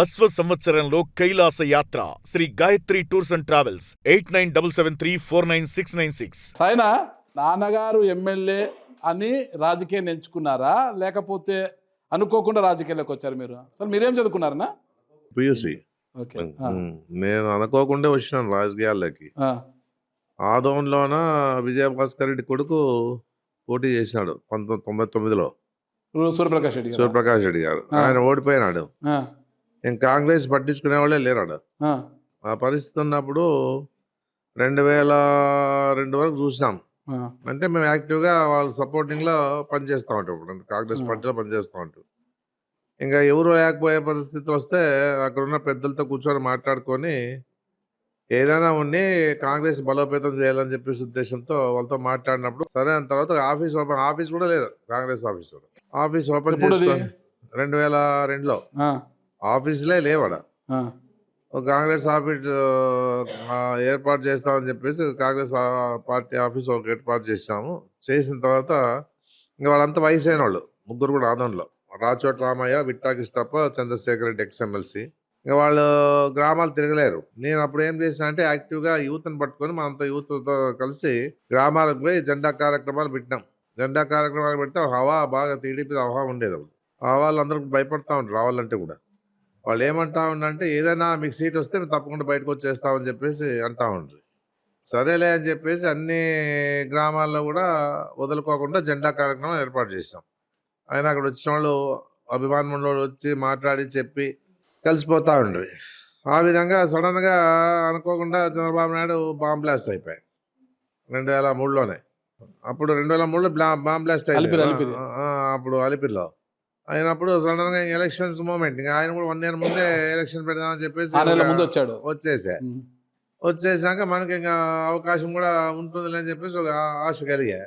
అశ్వ సంవత్సరంలో కైలాస యాత్ర Sri Gayatri tours and travels 8977349696. ఆయన నాన్నగారు ఎమ్మెల్యే అని రాజకీయాన్ని ఎంచుకున్నారా లేకపోతే అనుకోకుండా రాజకీయాల్లోకి వచ్చారు మీరు? అసలు మీరేం చదువుకున్నారనా? పియూసి. ఓకే. నేను అనుకోకుండా వచ్చినాను రాజకీయాల్లోకి. ఆదోన్లోన విజయభాస్కర్ రెడ్డి కొడుకు పోటీ చేసినాడు 1999లో. సూర్యప్రకాష్ రెడ్డి గారు. సూర్యప్రకాష్ రెడ్డి గారు. ఆయన ఓడిపోయినాడు. ఇంకా కాంగ్రెస్ పట్టించుకునే వాళ్ళే లేరాడు. ఆ పరిస్థితి ఉన్నప్పుడు 2002 వరకు చూసినాం. అంటే మేము యాక్టివ్గా వాళ్ళ సపోర్టింగ్లో పనిచేస్తూ ఉంటాం. ఇప్పుడు కాంగ్రెస్ పార్టీలో పనిచేస్తూ ఉంటాం. ఇంకా ఎవరు లేకపోయే పరిస్థితి వస్తే అక్కడ ఉన్న పెద్దలతో కూర్చొని మాట్లాడుకొని ఏదైనా ఉండి కాంగ్రెస్ బలోపేతం చేయాలని చెప్పేసి ఉద్దేశంతో వాళ్ళతో మాట్లాడినప్పుడు సరే అన్న తర్వాత ఆఫీస్ కూడా లేదు కాంగ్రెస్ ఆఫీస్ ఓపెన్ చేసుకొని 2002లో ఆఫీసులే లేవాడ. కాంగ్రెస్ ఆఫీస్ ఏర్పాటు చేస్తామని చెప్పేసి కాంగ్రెస్ పార్టీ ఆఫీస్ ఒక ఏర్పాటు చేసాము. చేసిన తర్వాత ఇంకా వాళ్ళంతా వయసు అయిన వాళ్ళు, ముగ్గురు కూడా ఆదంలో, రాచోటి రామయ్య, విట్టా కృష్ణప్ప, చంద్రశేఖర్ రెడ్డి ఎక్స్ఎమ్మెల్సీ. ఇంకా వాళ్ళు గ్రామాలు తిరగలేరు. నేను అప్పుడు ఏం చేసిన అంటే యాక్టివ్గా యూత్ని పట్టుకొని మనంతా యూత్తో కలిసి గ్రామాలకు పోయి జెండా కార్యక్రమాలు పెట్టినాం. జెండా కార్యక్రమాలు పెడితే హవా బాగా టీడీపీ హవా ఉండేది. అప్పుడు ఆ వాళ్ళందరికీ భయపడతా ఉంటారు రావాలంటే కూడా. వాళ్ళు ఏమంటా ఉండంటే ఏదైనా మీకు సీట్ వస్తే మేము తప్పకుండా బయటకు వచ్చేస్తామని చెప్పేసి అంటా ఉంటారు. సరేలే అని చెప్పేసి అన్ని గ్రామాల్లో కూడా వదులుకోకుండా జెండా కార్యక్రమం ఏర్పాటు చేసాం. ఆయన అక్కడ వచ్చిన వాళ్ళు అభిమానులు వచ్చి మాట్లాడి చెప్పి కలిసిపోతూ ఉండేవి. ఆ విధంగా సడన్గా అనుకోకుండా చంద్రబాబు నాయుడు బాంబ్ బ్లాస్ట్ అయిపోయాయి 2003లోనే. అప్పుడు 2003లో బాంబ్ బ్లాస్ట్ అయింది అప్పుడు అలిపిరిలో. అయినప్పుడు సడన్గా ఎలక్షన్స్ మూమెంట్, ఇంకా ఆయన కూడా 1 year ముందే ఎలక్షన్ పెడదామని చెప్పేసి వచ్చేసాక మనకి ఇంకా అవకాశం కూడా ఉంటుంది అని చెప్పేసి ఒక ఆశ కలిగా.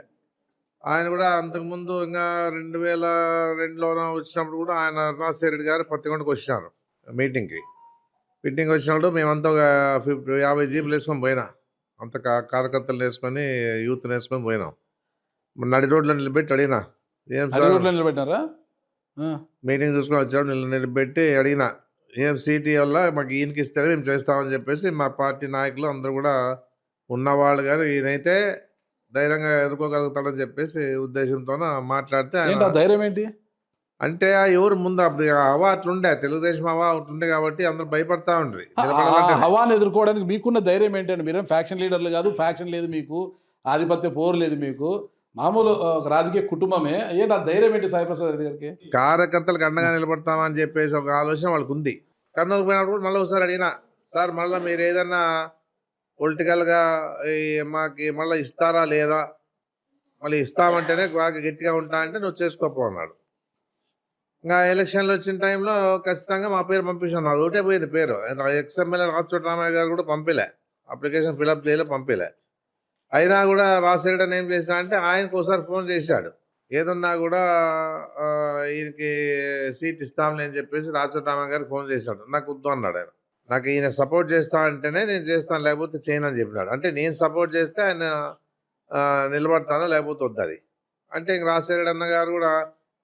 ఆయన కూడా అంతకుముందు ఇంకా 2002లోన వచ్చినప్పుడు కూడా ఆయన రాజశేఖర రెడ్డి గారు పత్తికొండకు వచ్చినారు మీటింగ్ వచ్చినప్పుడు మేమంతా ఒక 50 జీపులు వేసుకొని పోయినా. అంత కార్యకర్తలు వేసుకొని యూత్ని వేసుకొని పోయినాం. నడి రోడ్లో నిలబెట్టి అడిగినా, ఏం సార్ నిలబెట్టారా? మీటింగ్ చూసుకొని వచ్చాడు, నిలబెట్టి అడిగినా, ఏం సీటీ వల్ల మాకు ఈయనకి ఇస్తేనే మేము చేస్తామని చెప్పేసి మా పార్టీ నాయకులు అందరూ కూడా ఉన్నవాళ్ళు కానీ ఈయనైతే ధైర్యంగా ఎదుర్కోగలుగుతాడని చెప్పేసి ఉద్దేశంతో మాట్లాడితే ధైర్యం ఏంటి అంటే ఎవరు ముందు అప్పుడు హవా అట్లుండే, తెలుగుదేశం హవా అట్లుండే కాబట్టి అందరూ భయపడతా ఉండ్రి. హవాను ఎదుర్కోవడానికి మీకున్న ధైర్యం ఏంటంటే మీరేం ఫ్యాక్షన్ లీడర్లు కాదు, ఫ్యాక్షన్ లేదు మీకు, ఆధిపత్య పోరు లేదు మీకు, మామూలు రాజకీయ కుటుంబమే. ఏంటి ఆ ధైర్యం ఏంటి సాయిప్రసాద్ రెడ్డి గారికి? కార్యకర్తలకు అండగా నిలబడతామని చెప్పేసి ఒక ఆలోచన వాళ్ళకు ఉంది. కర్నూలు పోయినప్పుడు మళ్ళీ ఒకసారి అడిగినా, సార్ మళ్ళీ మీరు ఏదన్నా పొలిటికల్గా మాకు మళ్ళీ ఇస్తారా లేదా, మళ్ళీ ఇస్తామంటేనే బాగా గట్టిగా ఉంటా అంటే నువ్వు చేసుకోపో అన్నాడు. ఇంకా ఎలక్షన్లు వచ్చిన టైంలో ఖచ్చితంగా మా పేరు పంపించాను. అది ఒకటే పోయింది పేరు. ఎక్స్ఎమ్మెల్యే రాచోటి రామయ్య గారు కూడా పంపిలే, అప్లికేషన్ ఫిలప్ చేయలే, పంపిలే. అయినా కూడా రాజశేఖర్ ఏం చేశా అంటే ఆయనకు ఒకసారి ఫోన్ చేశాడు, ఏదన్నా కూడా ఈయనకి సీట్ ఇస్తాంలే అని చెప్పేసి రాచోటి రామయ్య గారికి ఫోన్ చేశాడు. నాకు వద్దు అన్నాడు ఆయన. నాకు ఈయన సపోర్ట్ చేస్తా అంటేనే నేను చేస్తాను, లేకపోతే చేయను అని చెప్పినాడు. అంటే నేను సపోర్ట్ చేస్తే ఆయన నిలబడతాను, లేకపోతే వద్దు. అంటే ఇంక రాజశేఖర్ అన్న గారు కూడా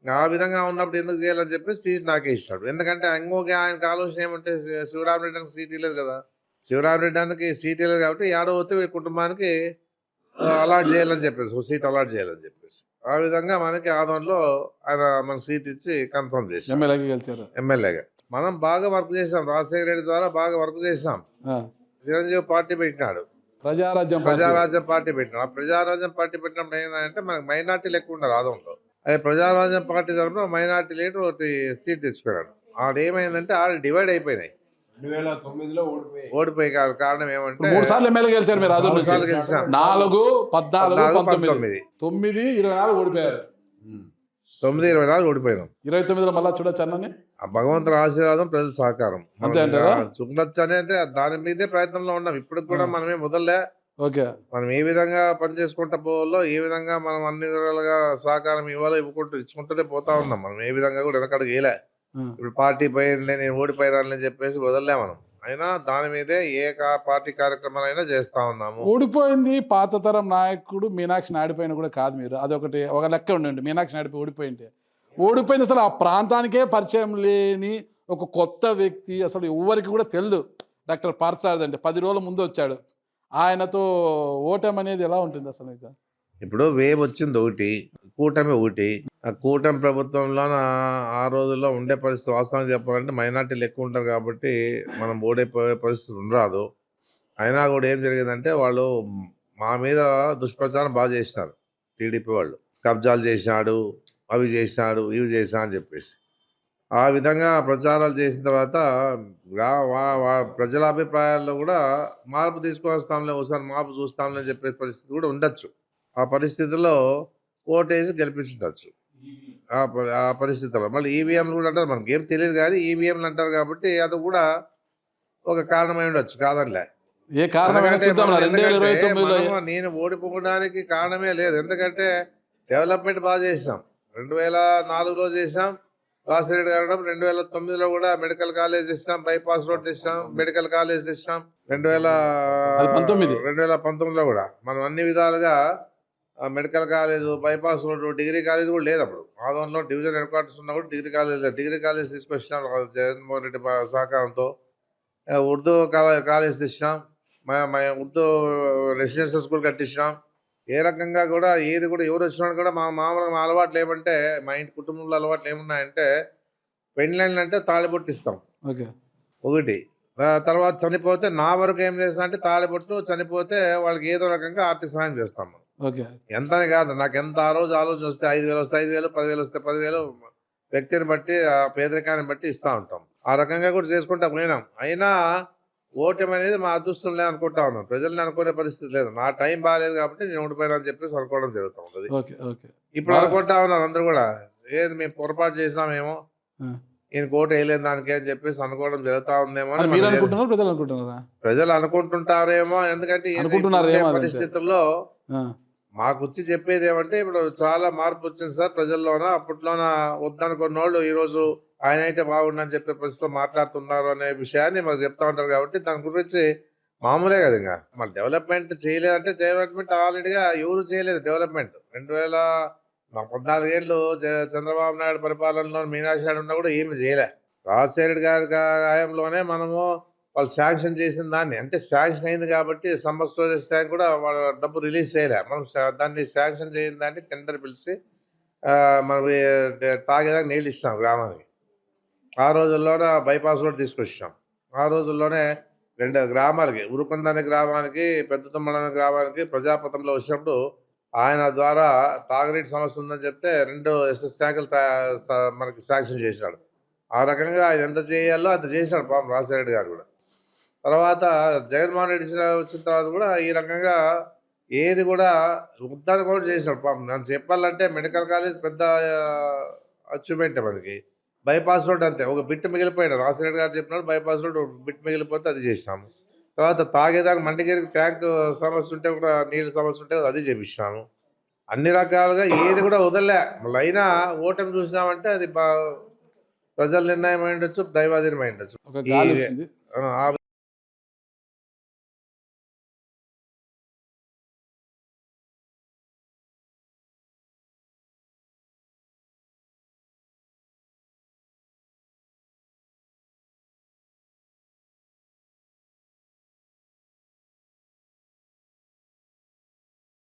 ఆ విధంగా ఉన్నప్పుడు ఎందుకు చేయాలని చెప్పేసి సీట్ నాకే ఇస్తాడు. ఎందుకంటే ఇంకొక ఆయనకు ఆలోచన ఏమంటే శివరామరెడ్డికి సీట్ ఇవ్వలేదు కదా, శివరామరెడ్డికి సీట్ ఇవ్వలేదు కాబట్టి ఏడో వస్తే కుటుంబానికి అలాట్ చేయాలని చెప్పేసి, ఒక సీట్ అలాట్ చేయాలని చెప్పేసి ఆ విధంగా మనకి ఆదంలో ఆయన మన సీట్ ఇచ్చి కన్ఫర్మ్ చేసి ఎమ్మెల్యేగా మనం బాగా వర్క్ చేసాం. రాజశేఖర రెడ్డి ద్వారా బాగా వర్క్ చేసాం. చిరంజీవి పార్టీ పెట్టినాడు, ప్రజారాజ్యం పార్టీ పెట్టినాడు. ఆ ప్రజారాజ్యం పార్టీ పెట్టినప్పుడు ఏంటంటే మనకి మైనార్టీలు ఎక్కువ ఉన్నారు ఆదంలో. అదే ప్రజారాజ్యం పార్టీ తరఫున మైనార్టీ లీడర్ ఒకటి సీట్ తెచ్చుకున్నాడు. ఆడేమైందంటే ఆడ డివైడ్ అయిపోయినాయి. 2009లో ఓడిపోయి కాదు, కారణం ఏమంటే 3 సార్లు ఎమ్మెల్యే గెలిచారు మీరు. 3 సార్లు గెలిచాం. 4, 14, 19, 24 ఓడిపోయారు. 9, 24 ఓడిపోయినాం. 29లో మళ్ళా చూడొచ్చు అన్నని. భగవంతుని ఆశీర్వాదం, ప్రజల సహకారం చూడొచ్చు అనేది దాని మీదే ప్రయత్నంలో ఉన్నాం. ఇప్పటికి కూడా మనమే మొదలే. మనం ఏ విధంగా పని చేసుకుంటా పోవాలో, ఏ విధంగా మనం అన్ని విధాలుగా సహకారం ఇవ్వాలో ఇచ్చుకుంటూనే పోతా ఉన్నాం. మనం ఏ విధంగా కూడా వెనకడుగు వేయలే. ఇప్పుడు పార్టీ పోయింది నేను ఓడిపోయానని చెప్పేసి వదలలే మనం. అయినా దాని మీదే ఏ పార్టీ కార్యక్రమాలైనా చేస్తా ఉన్నాము. ఓడిపోయింది పాత తరం నాయకుడు మీనాక్షి నాయుడుపైన కూడా కాదు మీరు, అదొకటి ఒక లెక్క ఉండండి. మీనాక్షి నాయుడుపై ఓడిపోయింది అసలు ఆ ప్రాంతానికే పరిచయం లేని ఒక కొత్త వ్యక్తి అసలు ఎవ్వరికి కూడా తెలియదు డాక్టర్ పార్థసారథి అంటే 10 రోజుల ముందు వచ్చాడు. ఆయనతో ఓటమి అనేది ఎలా ఉంటుంది అసలు మీకు? ఇప్పుడు వేవ్ వచ్చింది ఒకటి, కూటమి ఒకటి. ఆ కూటమి ప్రభుత్వంలోన ఆ రోజుల్లో ఉండే పరిస్థితి వాస్తవంగా చెప్పాలంటే మైనార్టీలు ఎక్కువ ఉంటారు కాబట్టి మనం ఓడిపోయే పరిస్థితి ఉండరాదు. అయినా కూడా ఏం జరిగిందంటే వాళ్ళు మా మీద దుష్ప్రచారం బాగా చేసినారు టీడీపీ వాళ్ళు. కబ్జాలు చేసినాడు, అవి చేసినాడు, ఇవి చేసినాడు అని చెప్పేసి. ఆ విధంగా ప్రచారాలు చేసిన తర్వాత ప్రజల అభిప్రాయాల్లో కూడా మార్పు తీసుకొస్తాంలే, ఒకసారి మార్పు చూస్తాంలే అని చెప్పే పరిస్థితి కూడా ఉండొచ్చు. ఆ పరిస్థితుల్లో ఓటేసి గెలిపించుండొచ్చు. ఆ పరిస్థితుల్లో మళ్ళీ ఈవీఎంలు కూడా అంటారు, మనకి ఏం తెలియదు కానీ ఈవీఎంలు అంటారు కాబట్టి అది కూడా ఒక కారణమై ఉండొచ్చు, కాదనిలే. ఏ కారణం నేను ఓడిపోవడానికి కారణమే లేదు. ఎందుకంటే డెవలప్మెంట్ బాగా చేసినాం. 2004లో చేసాం, రాసిరెడ్డి గారు 2009లో కూడా మెడికల్ కాలేజ్ ఇస్తాం, బైపాస్ రోడ్ ఇస్తాం, మెడికల్ కాలేజ్ ఇస్తాం. 2019లో కూడా మనం అన్ని విధాలుగా medical college, bypass road, degree college కూడా లేదు అప్పుడు. ఆదోన్లో డివిజన్ హెడ్ క్వార్టర్స్ ఉన్నా కూడా డిగ్రీ కాలేజ్ తీసుకొచ్చినాం జగన్మోహన్ రెడ్డి సహకారంతో. ఉర్దూ కాలేజ్ తెచ్చినాం, ఉర్దూ రెసిడెన్షియల్ స్కూల్ కట్టించినాం. ఏ రకంగా కూడా ఏది కూడా ఎవరు వచ్చినా కూడా మామూలుగా మా అలవాట్లు ఏమంటే, మా ఇంటి కుటుంబంలో అలవాట్లు ఏమున్నాయంటే పెళ్ళిళ్ళు అంటే తాళిబొట్టు ఇస్తాం ఒకటి. తర్వాత చనిపోతే నా వరకు ఏం చేస్తాం అంటే తాళిబొట్టు, చనిపోతే వాళ్ళకి ఏదో రకంగా ఆర్థిక సహాయం చేస్తాం. ఎంతని కాదు, నాకు ఎంత ఆ రోజు ఆలోచన వస్తే 5,000 వస్తే 5,000, 10,000 వస్తే 10,000 వ్యక్తిని బట్టి ఆ పేదరికాన్ని బట్టి ఇస్తూ ఉంటాం. ఆ రకంగా కూడా చేసుకుంటా పోయినాం. అయినా ఓటమి అనేది మా అదృష్టం లేదు అనుకుంటా ఉన్నాం. ప్రజల్ని అనుకునే పరిస్థితి లేదు. నా టైం బాగాలేదు కాబట్టి నేను ఓడిపోయినా అని చెప్పేసి అనుకోవడం జరుగుతూ ఉంటుంది. ఇప్పుడు అనుకుంటా ఉన్నారు అందరూ కూడా, ఏది మేము పొరపాటు చేసినామేమో, ఈయన ఓటు వేయలేదు దానికి అని చెప్పేసి అనుకోవడం జరుగుతూ ఉందేమో ప్రజలు అనుకుంటుంటారేమో. ఎందుకంటే పరిస్థితుల్లో మాకు వచ్చి చెప్పేది ఏమంటే, ఇప్పుడు చాలా మార్పు వచ్చింది సార్ ప్రజల్లోన. అప్పట్లోన వద్దనుకున్న వాళ్ళు ఈరోజు ఆయన అయితే బాగుండని చెప్పే పరిస్థితిలో మాట్లాడుతున్నారు అనే విషయాన్ని మాకు చెప్తా ఉంటారు. కాబట్టి దాని గురించి మామూలే కదా. ఇంకా మరి డెవలప్మెంట్ చేయలేదంటే డెవలప్మెంట్ ఆల్రెడీగా ఎవరు చేయలేదు. డెవలప్మెంట్ 2014 ఏళ్ళు చంద్రబాబు నాయుడు పరిపాలనలో మీనాక్షి నాయుడు ఉన్నా కూడా ఏమి చేయలే. రాజశేఖర్ గారి హయాంలోనే మనము వాళ్ళు శాంక్షన్ చేసిన దాన్ని, అంటే శాంక్షన్ అయింది కాబట్టి సమ్మర్ స్టోరేజ్ ట్యాంక్ కూడా వాళ్ళ డబ్బు రిలీజ్ చేయలే. మనం దాన్ని శాంక్షన్ చేయని దాన్ని టెండర్ పిలిచి మనం తాగేదాకా నీళ్ళు ఇస్తాం గ్రామానికి. ఆ రోజుల్లోనే బైపాస్ రోడ్ తీసుకొచ్చాం. ఆ రోజుల్లోనే 2 గ్రామాలకి, ఉరుకొండ అనే గ్రామానికి, పెద్ద తుమ్మల అనే గ్రామానికి ప్రజాపథంలో వచ్చినప్పుడు ఆయన ద్వారా తాగునీటి సమస్య ఉందని చెప్తే 2 ఎస్ఎస్ ట్యాంకులు మనకి శాంక్షన్ చేశాడు. ఆ రకంగా ఆయన ఎంత చేయాలో అంత చేశాడు పాపం రాజశేఖర్ గారు కూడా. తర్వాత జగన్మోహన్ రెడ్డి వచ్చిన తర్వాత కూడా ఈ రకంగా ఏది కూడా ఉద్దానం కూడా చేశాడు పాపం. నన్ను చెప్పాలంటే మెడికల్ కాలేజ్ పెద్ద అచీవ్మెంట్ మనకి. బైపాస్ రోడ్ అంతే, ఒక బిట్ మిగిలిపోయాడు. రాజశేఖర్ గారు చెప్పినాడు బైపాస్ రోడ్ బిట్ మిగిలిపోతే అది చేసినాము. తర్వాత తాగేదానికి మంటిగిరికి ట్యాంక్ సమస్య ఉంటే కూడా, నీళ్ళ సమస్య ఉంటే అది చేపించినాము. అన్ని రకాలుగా ఏది కూడా వదలలే. మళ్ళీ అయినా ఓటమి చూసినామంటే అది ప్రజల నిర్ణయం అయి ఉండొచ్చు, దైవాధీనం అయి ఉండొచ్చు.